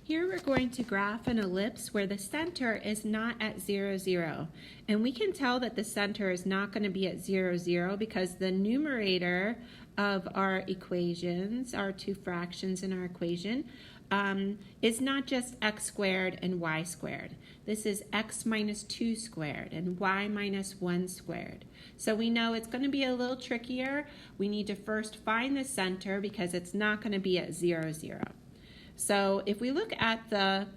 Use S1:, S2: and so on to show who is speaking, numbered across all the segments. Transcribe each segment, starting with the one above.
S1: Here we're going to graph an ellipse where the center is not at 0, 0. And we can tell that the center is not going to be at 0, 0 because the numerator of our equations, our two fractions in our equation, is not just x squared and y squared. This is x minus 2 squared and y minus 1 squared. So we know it's going to be a little trickier. We need to first find the center because it's not going to be at 0, 0. So if we look at the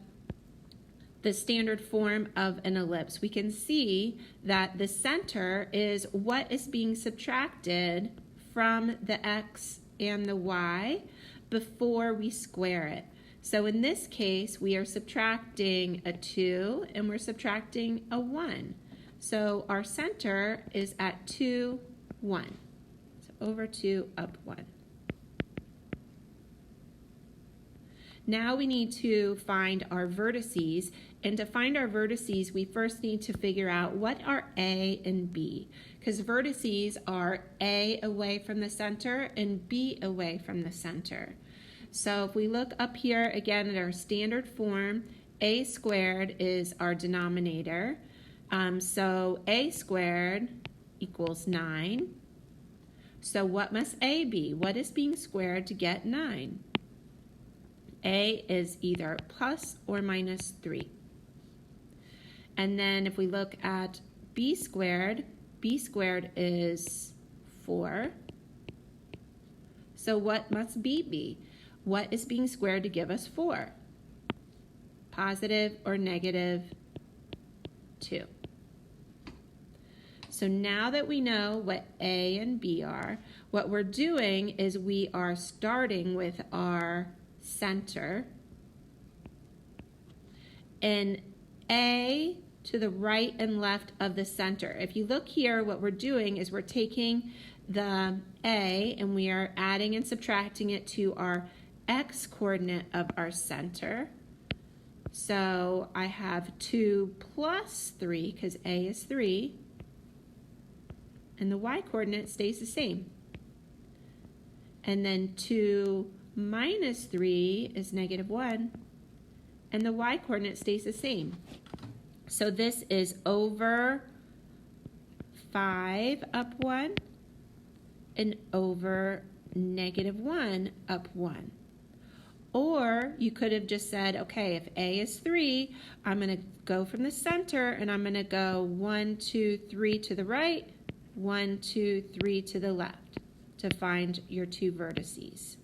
S1: standard form of an ellipse, we can see that the center is what is being subtracted from the x and the y before we square it. So in this case, we are subtracting a 2 and we're subtracting a 1. So our center is at 2, 1. So over 2, up 1. Now we need to find our vertices, and to find our vertices, we first need to figure out what are A and B, because vertices are A away from the center and B away from the center. So if we look up here again at our standard form, A squared is our denominator. So A squared equals 9. So what must A be? What is being squared to get 9? A is either plus or minus 3. And then if we look at B squared is 4. So what must B be? What is being squared to give us 4? Positive or negative 2. So now that we know what A and B are, what we're doing is we are starting with our center, and A to the right and left of the center. If you look here, what we're doing is we're taking the A and we are adding and subtracting it to our x coordinate of our center. So I have 2 plus 3 because A is 3, and the y coordinate stays the same. And then 2 minus 3 is negative 1, and the y coordinate stays the same. So this is over 5 up 1 and over negative 1 up 1. Or you could have just said, okay, if A is 3, I'm going to go from the center and I'm going to go 1, 2, 3 to the right, 1, 2, 3 to the left to find your two vertices.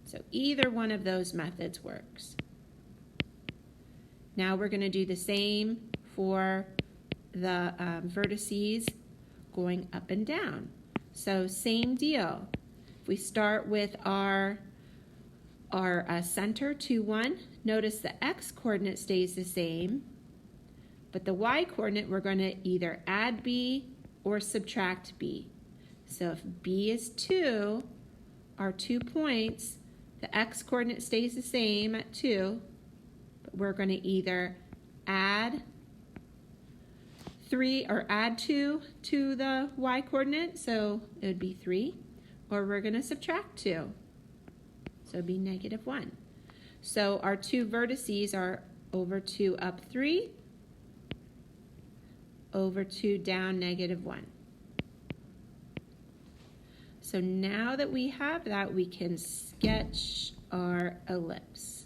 S1: So either one of those methods works. Now we're going to do the same for the vertices going up and down. So same deal. If we start with our center 2, 1, notice the x coordinate stays the same, but the y coordinate we're going to either add B or subtract B. So if B is 2, our 2 points, the x coordinate stays the same at 2, but we're going to either add 3 or add 2 to the y coordinate, so it would be 3, or we're going to subtract 2, so it would be negative 1. So our two vertices are over 2 up 3, over 2 down negative 1. So now that we have that, we can sketch our ellipse.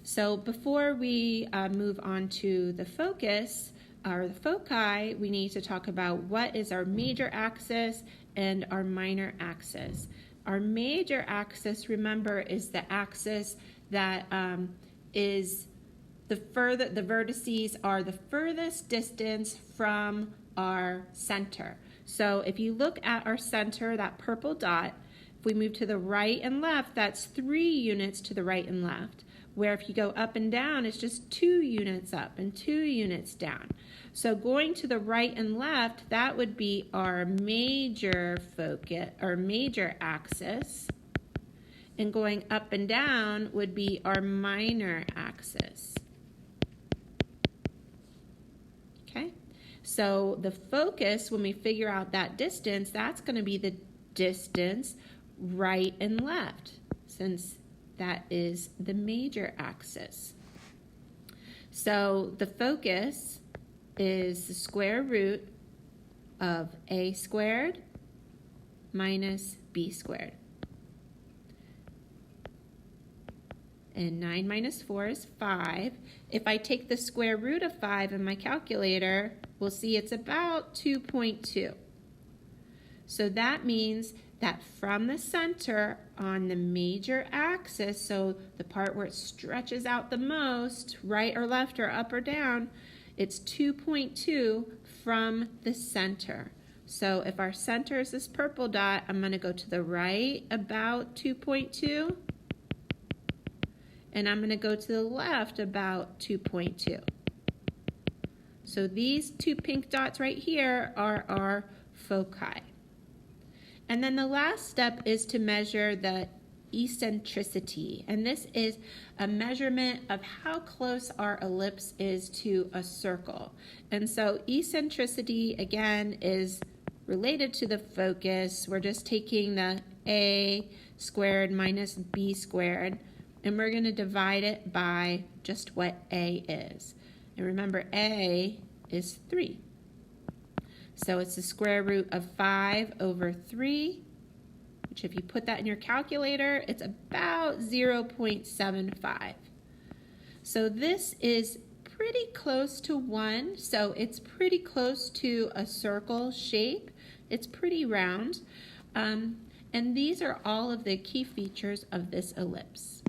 S1: So before we move on to the focus, or the foci, we need to talk about what is our major axis and our minor axis. Our major axis, remember, is the axis that is the vertices are the furthest distance from our center. So if you look at our center, that purple dot, if we move to the right and left, that's 3 units to the right and left. Where if you go up and down, it's just 2 units up and 2 units down. So going to the right and left, that would be our major focus, or major axis. And going up and down would be our minor axis. Okay? So the focus, when we figure out that distance, that's going to be the distance right and left. since that is the major axis. So the focus is the square root of a squared minus b squared. And 9 minus 4 is 5. If I take the square root of 5 in my calculator, we'll see it's about 2.2. So that means that from the center on the major axis, so the part where it stretches out the most, right or left or up or down, it's 2.2 from the center. So if our center is this purple dot, I'm going to go to the right about 2.2, and I'm going to go to the left about 2.2. So these two pink dots right here are our foci. And then the last step is to measure the eccentricity. And this is a measurement of how close our ellipse is to a circle. And so eccentricity, again, is related to the focus. We're just taking the a squared minus b squared, and we're going to divide it by just what a is. And remember, a is 3. So it's the square root of 5 over 3, which if you put that in your calculator, it's about 0.75. So this is pretty close to 1, so it's pretty close to a circle shape. It's pretty round. And these are all of the key features of this ellipse.